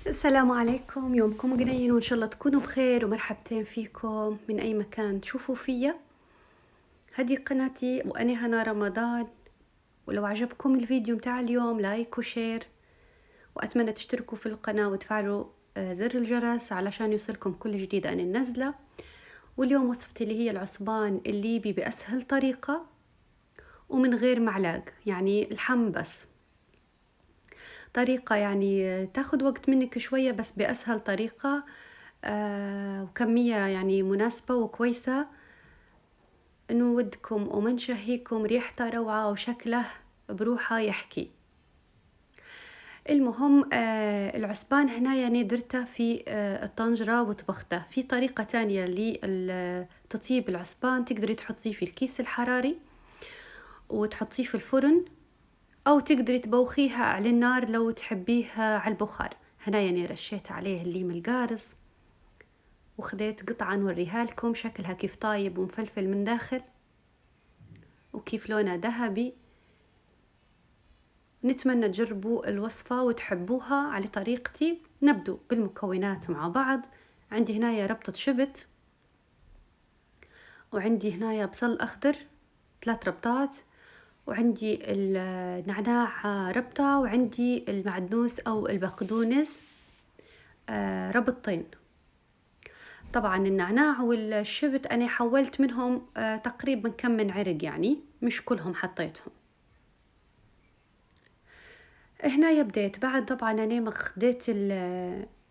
السلام عليكم، يومكم جنين وإن شاء الله تكونوا بخير ومرحبتين فيكم من أي مكان تشوفوا فيا. هذه قناتي وأنا هنا رمضان، ولو عجبكم الفيديو متاع اليوم لايك وشير، وأتمنى تشتركوا في القناة وتفعلوا زر الجرس علشان يوصلكم كل جديد أنا النازلة. واليوم وصفتي اللي هي العصبان الليبي بأسهل طريقة ومن غير معلاق، يعني الحم بس. طريقة يعني تاخد وقت منك شوية بس بأسهل طريقة، وكمية يعني مناسبة وكويسة، نودكم ومنشهيكم، ريحته روعة وشكله بروحه يحكي. المهم العصبان هنا يعني درته في الطنجرة وطبخته. في طريقة تانية لتطيب العصبان، تقدري تحطيه في الكيس الحراري وتحطيه في الفرن، أو تقدري تبوخيها على النار لو تحبيها على البخار. هنا يعني رشيت عليه الليم القارص، وخذيت قطعة نوريها لكم شكلها كيف طايب ومفلفل من داخل وكيف لونه ذهبي. نتمنى تجربوا الوصفة وتحبوها على طريقتي. نبدو بالمكونات مع بعض. عندي هنا ربطة شبت، وعندي هنا بصل أخضر 3 ربطات، وعندي النعناع ربطة، وعندي المعدنوس أو البقدونس ربطتين. طبعا النعناع والشبت أنا حولت منهم تقريبا كم من عرق، يعني مش كلهم حطيتهم. هنا بديت بعد طبعا أنا خديت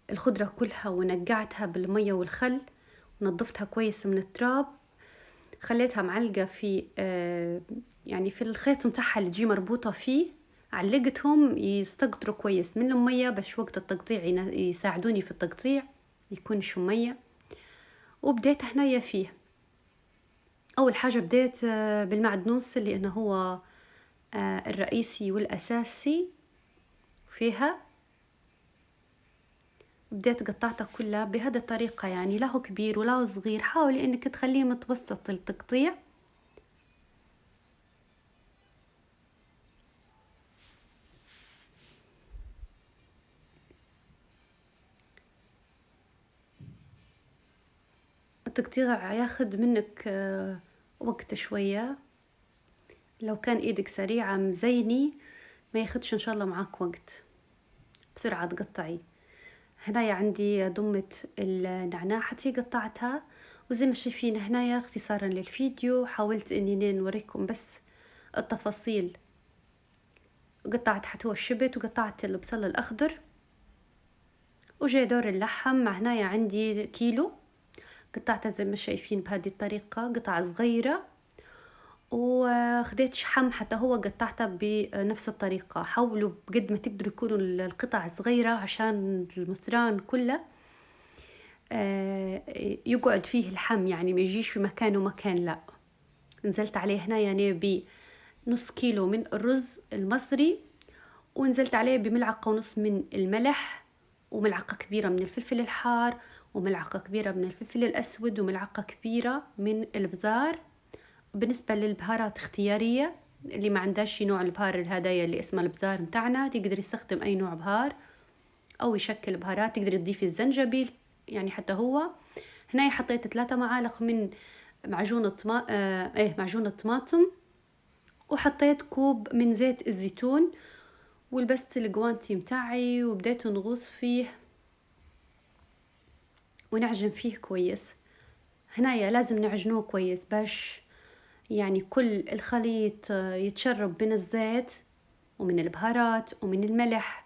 الخضرة كلها ونقعتها بالمية والخل ونظفتها كويس من التراب، خليتها معلقة في يعني في الخيط متاعها اللي تجي مربوطة فيه، علقتهم يستقطروا كويس من المية باش وقت التقطيع يساعدوني في التقطيع يكون شمية. وبديت هنايا فيه. أول حاجة بديت بالمعدنوس اللي إنه هو الرئيسي والأساسي فيها. بديت قطعته كلها بهذه الطريقة، يعني لا هو كبير ولا هو صغير، حاولي إنك تخليه متوسط التقطيع. التقطيع ياخد منك وقت شوية. لو كان إيدك سريعة مزيني ما ياخدش إن شاء الله معاك وقت، بسرعة تقطعي. هنايا عندي ضمة النعناع حتى قطعتها، وزي ما شايفين هنايا اختصارا للفيديو حاولت اني نوريكم بس التفاصيل. قطعت حتى الشبت وقطعت البصل الاخضر، وجاي دور اللحم. مع هنايا عندي كيلو، قطعتها زي ما شايفين بهذه الطريقة قطع صغيرة. وخديت شحم حتى هو قطعته بنفس الطريقة. حاولوا بقد ما تقدروا يكونوا القطع صغيرة عشان المصران كله يقعد فيه اللحم، يعني ما يجيش في مكان ومكان. لا، نزلت عليه هنا يعني بنص كيلو من الرز المصري، ونزلت عليه بملعقة ونص من الملح، وملعقة كبيرة من الفلفل الحار، وملعقة كبيرة من الفلفل الأسود، وملعقة كبيرة من البزار. بالنسبة للبهارات اختيارية، اللي ما عندهاش نوع البهار الهدايا اللي اسمه البزار متاعنا تقدر يستخدم أي نوع بهار أو يشكل بهارات. تقدر تضيفي الزنجبيل يعني حتى هو. هنا حطيت 3 معالق من معجون الطماطم، وحطيت كوب من زيت الزيتون، ولبست الجوانتي متاعي وبديت نغوص فيه ونعجن فيه كويس. هنايا لازم نعجنوه كويس باش يعني كل الخليط يتشرب من الزيت ومن البهارات ومن الملح،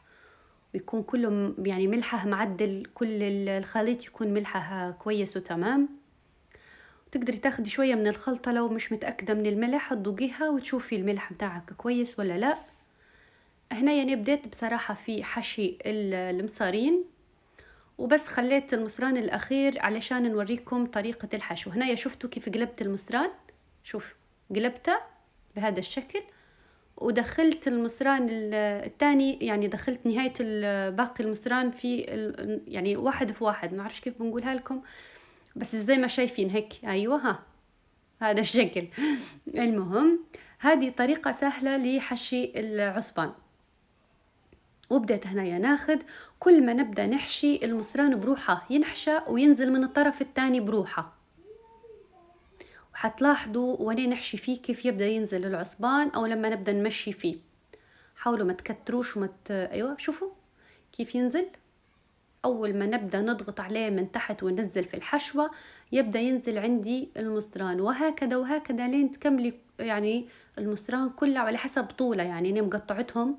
ويكون كله يعني ملحه معدل، كل الخليط يكون ملحه كويس وتمام. تقدري تاخدي شوية من الخلطة لو مش متأكدة من الملح تذوقيها وتشوفي الملح بتاعك كويس ولا لا. هنا يعني بديت بصراحة في حشي المصارين، وبس خليت المصران الأخير علشان نوريكم طريقة الحشو. هنا شفتوا كيف قلبت المصران، شوف قلبته بهذا الشكل، ودخلت المصران الثاني، يعني دخلت نهاية باقي المصران في يعني واحد في واحد، ما أعرفش كيف بنقولها لكم، بس زي ما شايفين هيك. أيوة هذا الشكل. المهم هذه طريقة سهلة لحشي العصبان. وبدأت هنايا ناخد، كل ما نبدأ نحشي المصران بروحه ينحشى وينزل من الطرف الثاني بروحه. وحتلاحظوا وانا نحشي فيه كيف يبدأ ينزل العصبان او لما نبدأ نمشي فيه. حاولوا ما تكتروش ايوه شوفوا كيف ينزل. اول ما نبدأ نضغط عليه من تحت وننزل في الحشوة يبدأ ينزل عندي المصران، وهكذا وهكذا لين تكملي يعني المصران كلها على حسب طولة. يعني انا مقطعتهم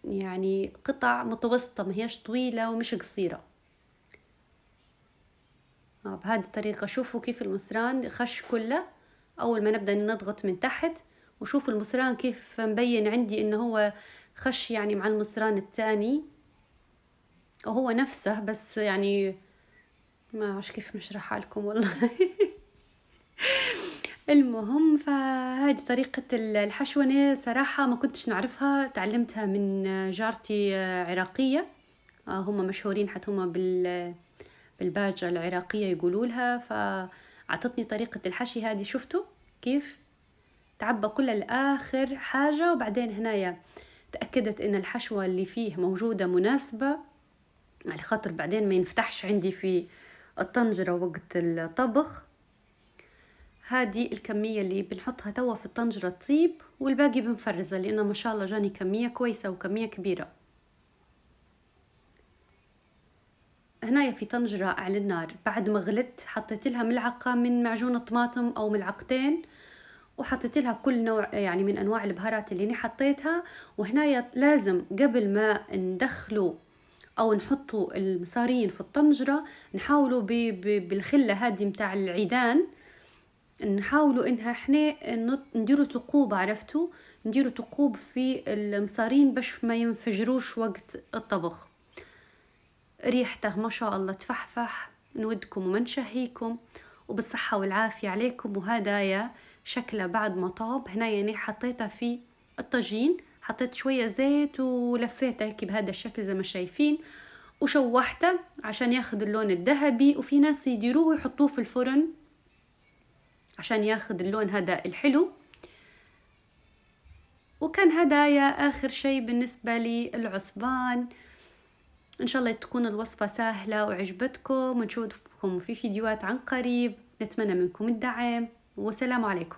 يعني قطع متوسطة، ما هيش طويلة ومش قصيرة. بهذه الطريقة شوفوا كيف المصران خش كله أول ما نبدأ نضغط من تحت. وشوفوا المصران كيف مبين عندي إنه هو خش يعني مع المصران الثاني، وهو نفسه بس يعني ما أعرف كيف نشرحها لكم والله. المهم فهذه طريقة الحشوة. أنا صراحة ما كنتش نعرفها، تعلمتها من جارتي عراقية. هم مشهورين حتى هم بالباجة العراقية يقولوا لها، فعطتني طريقة الحشي هذه. شفتوا كيف تعبى كل الآخر حاجة، وبعدين هنايا تأكدت إن الحشوة اللي فيه موجودة مناسبة على خاطر بعدين ما ينفتحش عندي في الطنجرة وقت الطبخ. هذه الكمية اللي بنحطها توا في الطنجرة تطيب، والباقي بنفرزها لأنه ما شاء الله جاني كمية كويسة وكمية كبيرة. هنايا في طنجرة على النار بعد ما غلت حطيت لها ملعقة من معجون الطماطم أو ملعقتين، وحطيت لها كل نوع يعني من أنواع البهارات اللي أنا حطيتها. وهنايا لازم قبل ما ندخلوا أو نحطوا المصارين في الطنجرة نحاولوا بالخلة هذه متاع العيدان، نحاولوا إنها إحنا نديروا ثقوب، عرفتوا نديروا ثقوب في المصارين باش ما ينفجروش وقت الطبخ. ريحته ما شاء الله تفحفح، نودكم وما نشهيكم وبالصحة والعافية عليكم. وهدايا شكله بعد ما طاب. هنا يعني حطيتها في الطاجين، حطيت شوية زيت ولفيته هيك بهذا الشكل زي ما شايفين، وشوحته عشان ياخد اللون الذهبي. وفي ناس يديروه ويحطوه في الفرن عشان ياخد اللون هذا الحلو. وكان هدايا آخر شيء بالنسبة لي العصبان. إن شاء الله تكون الوصفة سهلة وعجبتكم، ونشوفكم في فيديوهات عن قريب. نتمنى منكم الدعم، والسلام عليكم.